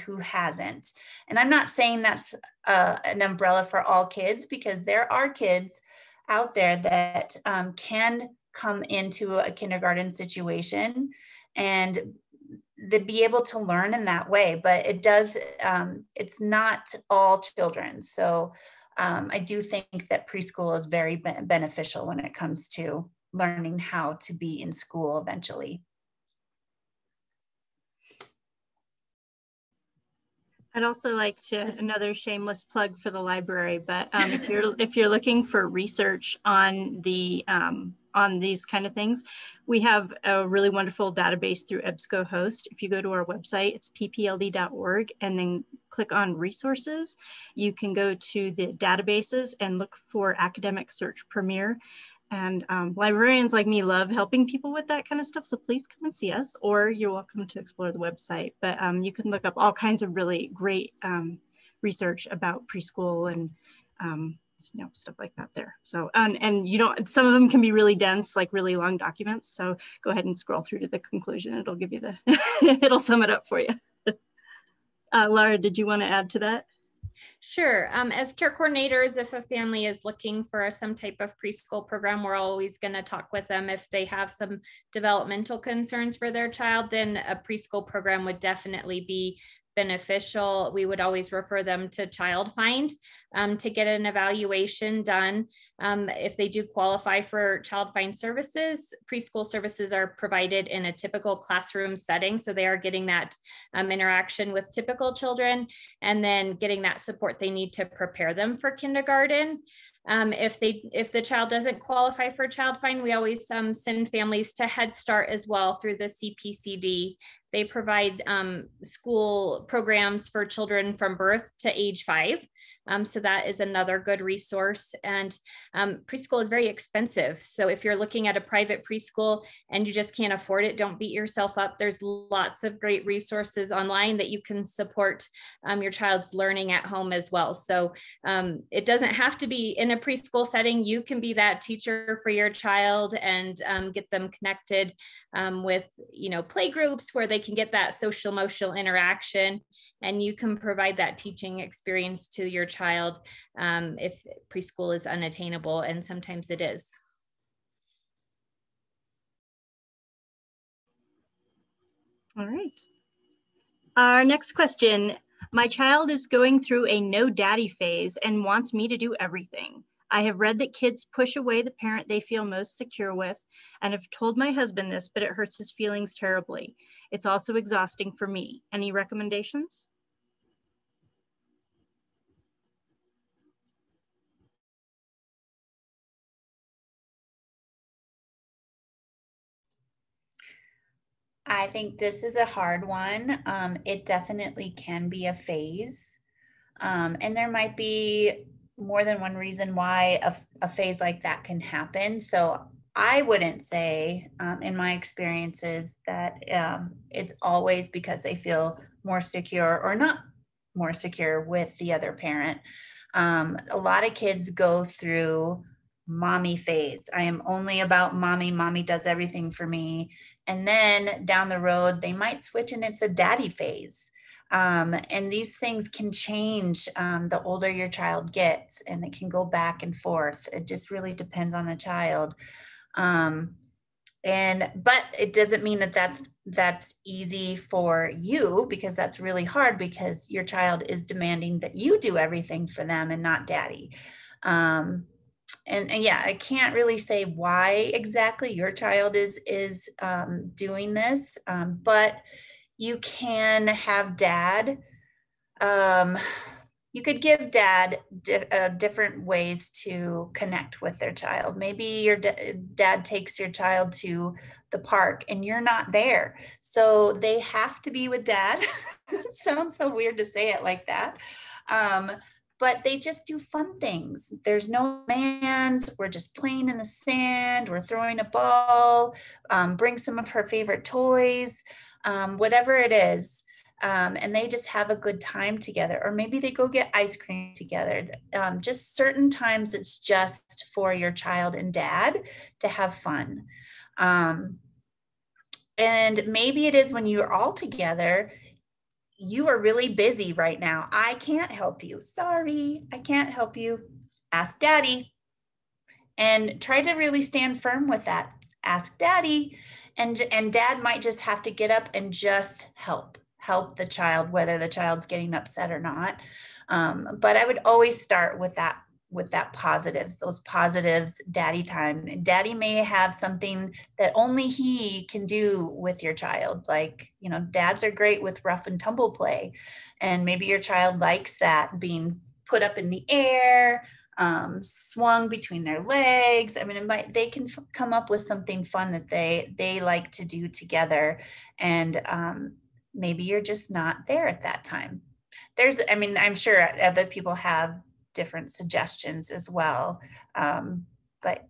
who hasn't. And I'm not saying that's an umbrella for all kids, because there are kids out there that can come into a kindergarten situation and be able to learn in that way, but it does, it's not all children. So I do think that preschool is very beneficial when it comes to learning how to be in school eventually. I'd also like to, another shameless plug for the library, but if you're looking for research on the on these kind of things, we have a really wonderful database through EBSCOhost. If you go to our website, it's ppld.org, and then click on resources, you can go to the databases and look for Academic Search Premier. And librarians like me love helping people with that kind of stuff. So please come and see us, or you're welcome to explore the website. But you can look up all kinds of really great research about preschool and you know, stuff like that there. So, and you don't, some of them can be really dense, like really long documents. So go ahead and scroll through to the conclusion. It'll give you the, it'll sum it up for you. Laura, did you want to add to that? Sure. As care coordinators, if a family is looking for some type of preschool program, we're always going to talk with them. If they have some developmental concerns for their child, then a preschool program would definitely be beneficial. We would always refer them to Child Find to get an evaluation done. If they do qualify for Child Find services, preschool services are provided in a typical classroom setting. So they are getting that interaction with typical children and then getting that support they need to prepare them for kindergarten. If the child doesn't qualify for Child Find, we always send families to Head Start as well through the CPCD. They provide school programs for children from birth to age 5. So that is another good resource. And preschool is very expensive. So if you're looking at a private preschool and you just can't afford it, don't beat yourself up. There's lots of great resources online that you can support your child's learning at home as well. So it doesn't have to be in a preschool setting. You can be that teacher for your child and get them connected with, you know, play groups where they can get that social emotional interaction, and you can provide that teaching experience to your child if preschool is unattainable, and sometimes it is. All right. Our next question. My child is going through a no daddy phase and wants me to do everything. I have read that kids push away the parent they feel most secure with, and have told my husband this, but it hurts his feelings terribly. It's also exhausting for me. Any recommendations? I think this is a hard one. It definitely can be a phase. And there might be more than one reason why a phase like that can happen. So I wouldn't say in my experiences that it's always because they feel more secure or not more secure with the other parent. A lot of kids go through mommy phase. I am only about mommy. Mommy does everything for me. And then down the road, they might switch and it's a daddy phase. And these things can change the older your child gets, and it can go back and forth. It just really depends on the child. But it doesn't mean that that's easy for you, because that's really hard, because your child is demanding that you do everything for them and not daddy. And yeah, I can't really say why exactly your child is doing this, but you can have dad. You could give dad different ways to connect with their child. Maybe your dad takes your child to the park and you're not there, so they have to be with dad. It sounds so weird to say it like that. But they just do fun things. There's no demands. We're just playing in the sand. We're throwing a ball. Bring some of her favorite toys, whatever it is. And they just have a good time together. Or maybe they go get ice cream together. Just certain times it's just for your child and dad to have fun. And maybe it is when you're all together, you are really busy right now. I can't help you. Sorry, I can't help you. Ask daddy. And try to really stand firm with that. Ask daddy. And dad might just have to get up and just help the child, whether the child's getting upset or not. But I would always start with that positives, those positives, daddy time. And daddy may have something that only he can do with your child. Like, you know, dads are great with rough and tumble play. And maybe your child likes that, being put up in the air, swung between their legs. I mean, they can come up with something fun that they like to do together. And maybe you're just not there at that time. I'm sure other people have different suggestions as well. But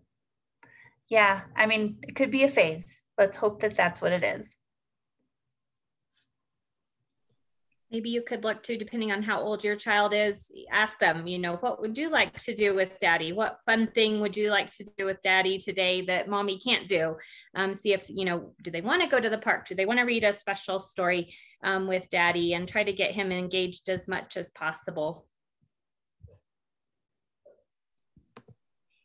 yeah, I mean, it could be a phase. Let's hope that that's what it is. Maybe you could look to, depending on how old your child is, ask them, you know, what would you like to do with daddy? What fun thing would you like to do with daddy today that mommy can't do? See if, you know, do they want to go to the park? Do they want to read a special story with daddy, and try to get him engaged as much as possible.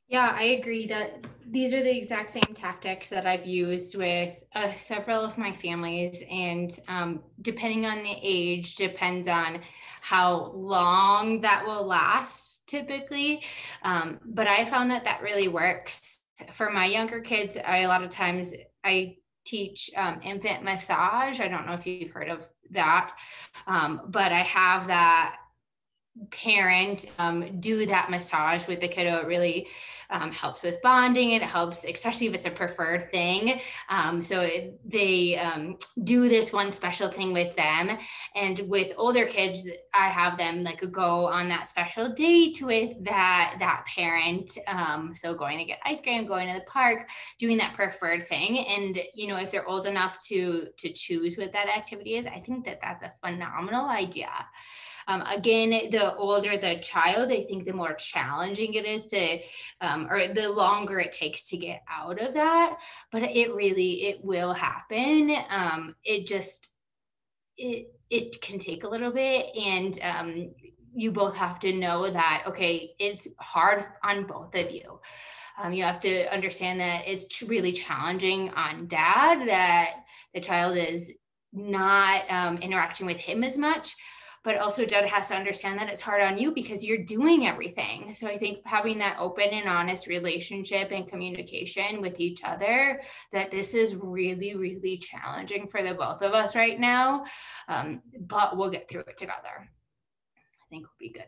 Yeah, I agree that these are the exact same tactics that I've used with several of my families, and depending on the age, depends on how long that will last typically. But I found that that really works. For my younger kids, a lot of times I teach infant massage. I don't know if you've heard of that, but I have that parent do that massage with the kiddo. It really helps with bonding. It helps, especially if it's a preferred thing. They do this one special thing with them. And with older kids, I have them like go on that special date with that parent. So going to get ice cream, going to the park, doing that preferred thing. And, you know, if they're old enough to choose what that activity is, I think that that's a phenomenal idea. Again, the older the child, I think the more challenging it is to, or the longer it takes to get out of that. But it will happen. It can take a little bit, and you both have to know that, okay, it's hard on both of you. You have to understand that it's really challenging on dad, that the child is not interacting with him as much. But also dad has to understand that it's hard on you because you're doing everything. So I think having that open and honest relationship and communication with each other, that this is really, really challenging for the both of us right now. But we'll get through it together. I think we'll be good.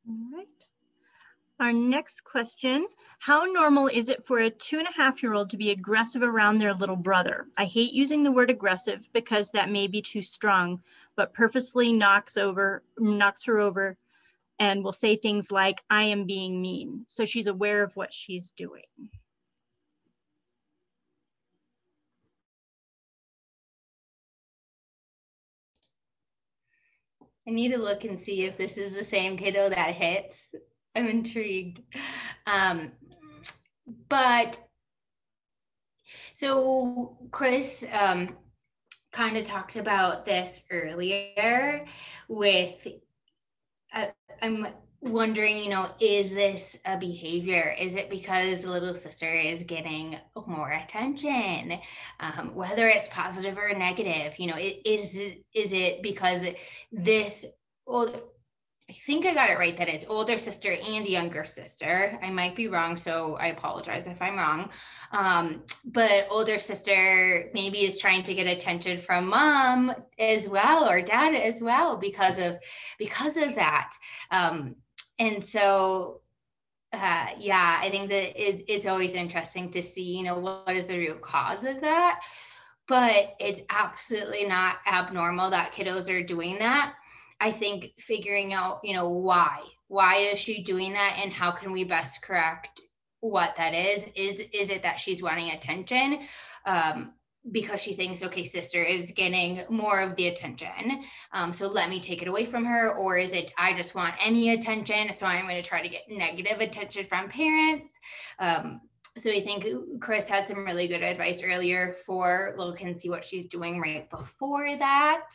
All right. Our next question, how normal is it for a 2.5-year-old to be aggressive around their little brother? I hate using the word aggressive because that may be too strong, but purposely knocks her over and will say things like, I am being mean. So she's aware of what she's doing. I need to look and see if this is the same kiddo that hits. I'm intrigued. But so Chris kind of talked about this earlier with, I'm wondering, you know, is this a behavior? Is it because the little sister is getting more attention? Whether it's positive or negative, you know, is it because this, well, I think I got it right that it's older sister and younger sister. I might be wrong, so I apologize if I'm wrong. But older sister maybe is trying to get attention from mom as well, or dad as well, because of that. And so, yeah, I think that it's always interesting to see, you know, what is the root cause of that. But it's absolutely not abnormal that kiddos are doing that. I think figuring out, you know, why is she doing that, and how can we best correct what that is it that she's wanting attention because she thinks, okay, sister is getting more of the attention, so let me take it away from her? Or is it, I just want any attention, so I'm going to try to get negative attention from parents? So I think Chris had some really good advice earlier for look and see what she's doing right before that.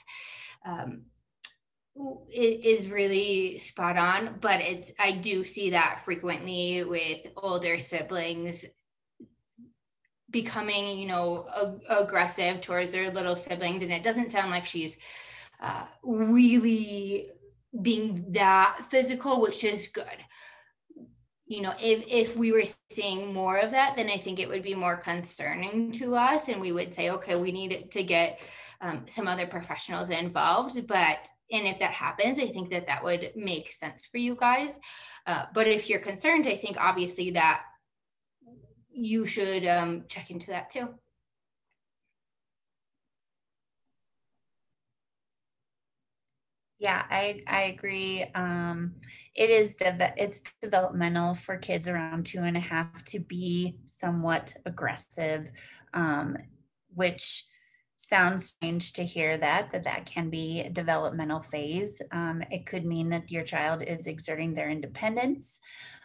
It is really spot on, but I do see that frequently with older siblings becoming, you know, aggressive towards their little siblings. And it doesn't sound like she's really being that physical, which is good. You know, if we were seeing more of that, then I think it would be more concerning to us, and we would say, okay, we need to get some other professionals involved. And if that happens, I think that would make sense for you guys. But if you're concerned, I think obviously that you should check into that too. Yeah, I agree. It's developmental for kids around 2.5 to be somewhat aggressive which sounds strange to hear that can be a developmental phase. It could mean that your child is exerting their independence,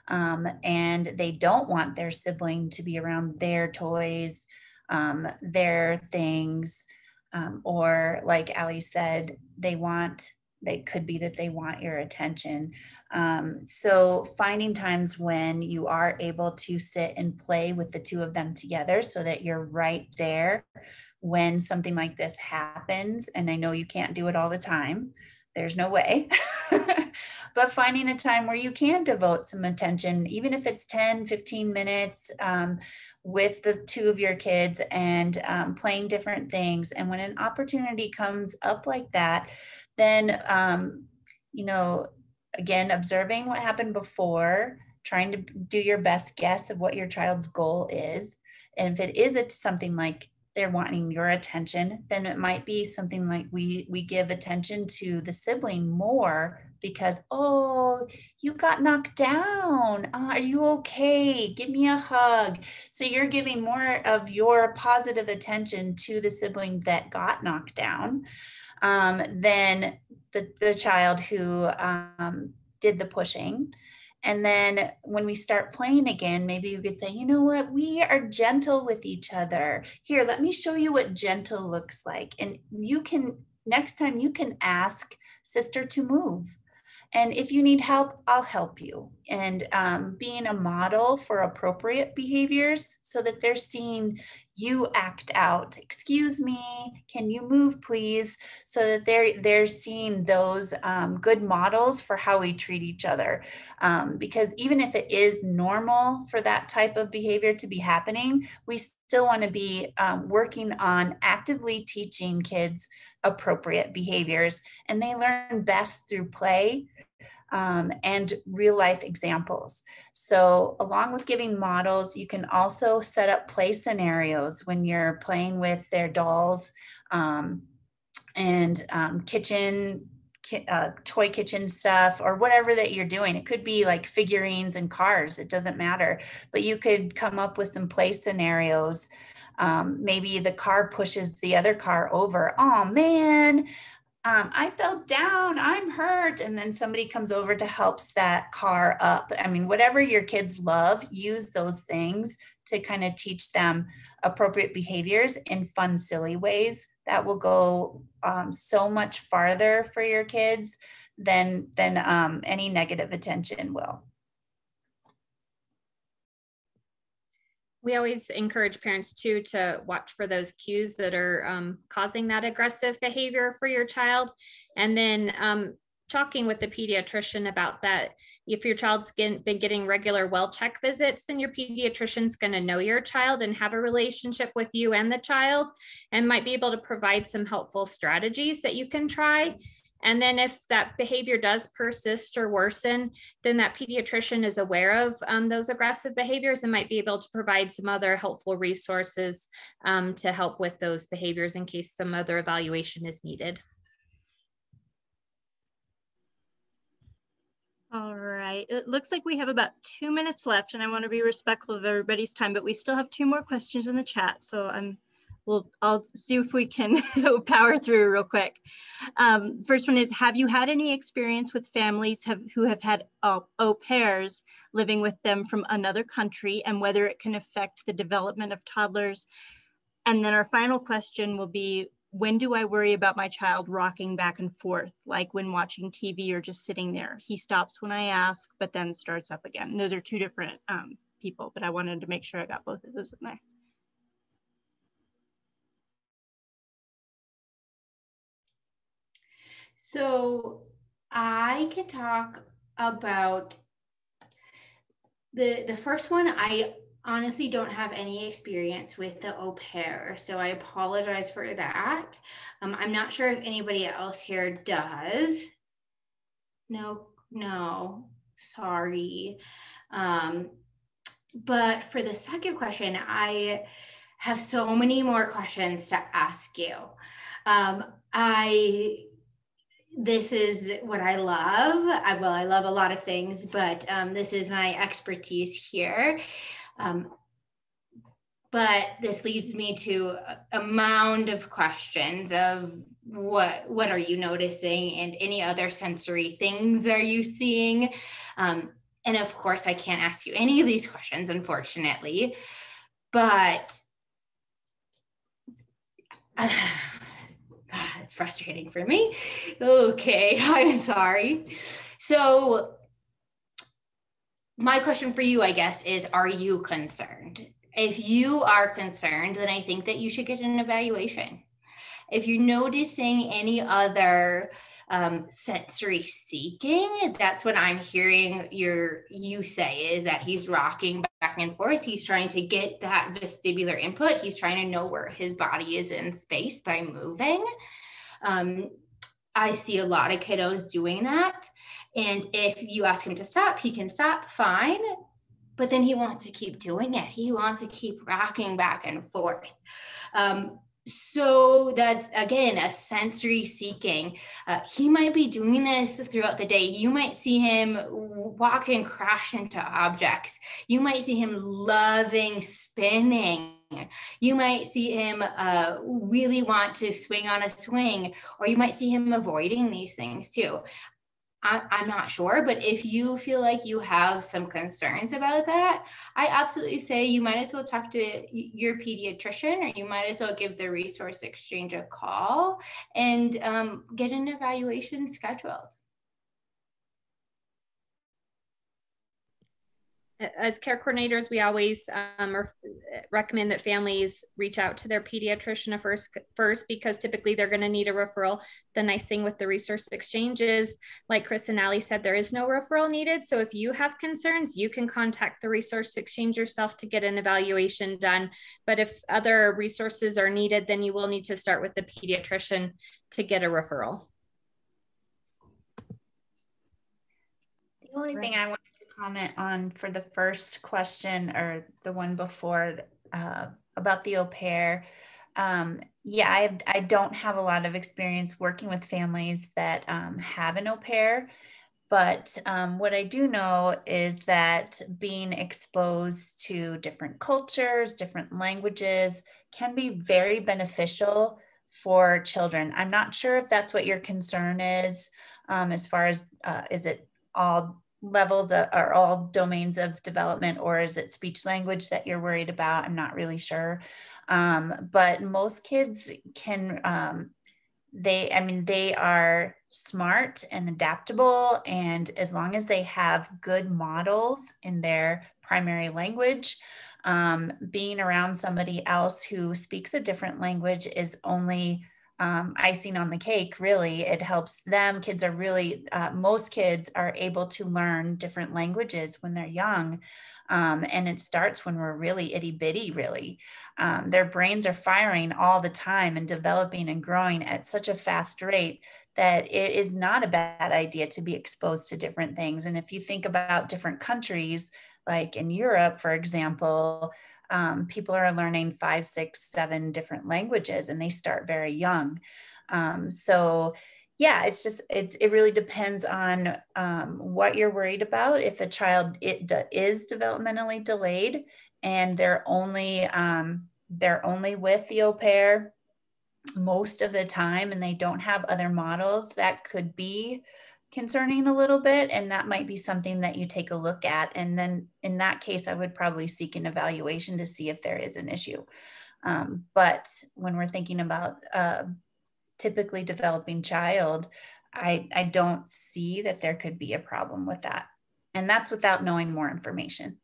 and they don't want their sibling to be around their toys, their things, or like Allie said, they could be that they want your attention. So finding times when you are able to sit and play with the two of them together so that you're right there when something like this happens. And I know you can't do it all the time. There's no way. But finding a time where you can devote some attention, even if it's 10, 15 minutes, with the two of your kids and playing different things. And when an opportunity comes up like that, then, again, observing what happened before, trying to do your best guess of what your child's goal is. And if it is something like they're wanting your attention, then it might be something like we give attention to the sibling more because, oh, you got knocked down. Are you okay? Give me a hug. So you're giving more of your positive attention to the sibling that got knocked down than the child who did the pushing. And then when we start playing again, maybe you could say, you know what, we are gentle with each other. Here, let me show you what gentle looks like. And next time you can ask sister to move. And if you need help, I'll help you. And being a model for appropriate behaviors so that they're seeing you act out. Excuse me, can you move please? So that they're seeing those good models for how we treat each other. Because even if it is normal for that type of behavior to be happening, we still want to be working on actively teaching kids appropriate behaviors. And they learn best through play and real life examples. So along with giving models, you can also set up play scenarios when you're playing with their dolls and toy kitchen stuff or whatever that you're doing. It could be like figurines and cars, it doesn't matter, but you could come up with some play scenarios. Maybe the car pushes the other car over. Oh man, I fell down, I'm hurt. And then somebody comes over to help that car up. I mean, whatever your kids love, use those things to kind of teach them appropriate behaviors in fun, silly ways. That will go so much farther for your kids than any negative attention will. We always encourage parents too to watch for those cues that are causing that aggressive behavior for your child. And then talking with the pediatrician about that. If your child's been getting regular well check visits, then your pediatrician's going to know your child and have a relationship with you and the child and might be able to provide some helpful strategies that you can try. And then if that behavior does persist or worsen, then that pediatrician is aware of those aggressive behaviors and might be able to provide some other helpful resources to help with those behaviors in case some other evaluation is needed. All right, it looks like we have about 2 minutes left and I want to be respectful of everybody's time, but we still have 2 more questions in the chat. So I'll see if we can power through real quick. First one is, have you had any experience with families who have had au pairs living with them from another country and whether it can affect the development of toddlers? And then our final question will be, when do I worry about my child rocking back and forth, like when watching TV or just sitting there? He stops when I ask, but then starts up again. Those are 2 different people, but I wanted to make sure I got both of those in there. So I can talk about the first one. I honestly don't have any experience with the au pair, so I apologize for that. I'm not sure if anybody else here does. No, sorry. But for the second question, I have so many more questions to ask you. This is what I love. I love a lot of things, but this is my expertise here. but this leads me to a mound of questions of what are you noticing, and any other sensory things are you seeing? And of course, I can't ask you any of these questions, unfortunately, but it's frustrating for me. Okay, I'm sorry. So my question for you, I guess, is, are you concerned? If you are concerned, then I think that you should get an evaluation. If you're noticing any other sensory seeking, that's what I'm hearing you say, is that he's rocking back and forth. He's trying to get that vestibular input. He's trying to know where his body is in space by moving. I see a lot of kiddos doing that. And if you ask him to stop, he can stop, fine. But then he wants to keep doing it. He wants to keep rocking back and forth. So that's, again, a sensory seeking. He might be doing this throughout the day. You might see him walk and crash into objects. You might see him loving spinning. You might see him really want to swing on a swing, or you might see him avoiding these things too. I'm not sure, but if you feel like you have some concerns about that, I absolutely say you might as well talk to your pediatrician, or you might as well give the resource exchange a call and get an evaluation scheduled. As care coordinators, we always recommend that families reach out to their pediatrician first, because typically they're going to need a referral. The nice thing with the resource exchange is, like Chris and Allie said, there is no referral needed. So if you have concerns, you can contact the resource exchange yourself to get an evaluation done. But if other resources are needed, then you will need to start with the pediatrician to get a referral. The only thing I wanted to comment on for the first question, or the one before, about the au pair. Yeah, I don't have a lot of experience working with families that have an au pair, but what I do know is that being exposed to different cultures, different languages can be very beneficial for children. I'm not sure if that's what your concern is, as far as, is it all levels or all domains of development, or is it speech language that you're worried about? I'm not really sure. But most kids can, they are smart and adaptable. And as long as they have good models in their primary language, being around somebody else who speaks a different language is only icing on the cake, really. It helps them. Kids are really, most kids are able to learn different languages when they're young. And it starts when we're really itty bitty, really. Their brains are firing all the time and developing and growing at such a fast rate that it is not a bad idea to be exposed to different things. And if you think about different countries, like in Europe, for example, people are learning 5, 6, 7 different languages, and they start very young. So yeah, it really depends on what you're worried about. If a child is developmentally delayed and they're only with the au pair most of the time, and they don't have other models, that could be concerning a little bit, and that might be something that you take a look at. And then in that case, I would probably seek an evaluation to see if there is an issue. But when we're thinking about typically developing child, I don't see that there could be a problem with that. And that's without knowing more information.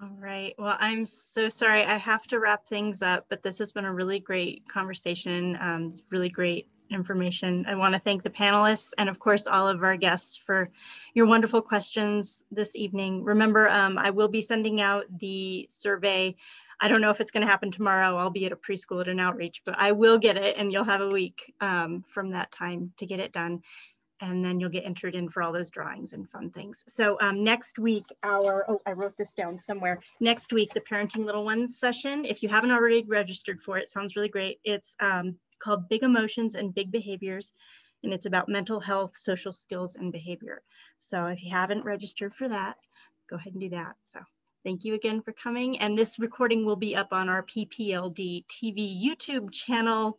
All right. Well, I'm so sorry. I have to wrap things up, but this has been a really great conversation, really great information. I want to thank the panelists and, of course, all of our guests for your wonderful questions this evening. Remember, I will be sending out the survey. I don't know if it's going to happen tomorrow. I'll be at a preschool at an outreach, but I will get it, and you'll have a week from that time to get it done. And then you'll get entered in for all those drawings and fun things. So next week, I wrote this down somewhere. Next week, the Parenting Little Ones session, if you haven't already registered for it, sounds really great. It's called Big Emotions and Big Behaviors, and it's about mental health, social skills, and behavior. So if you haven't registered for that, go ahead and do that. So thank you again for coming. And this recording will be up on our PPLD TV YouTube channel.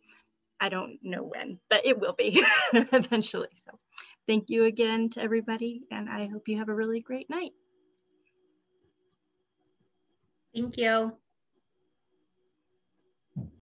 I don't know when, but it will be eventually. So thank you again to everybody, and I hope you have a really great night. Thank you.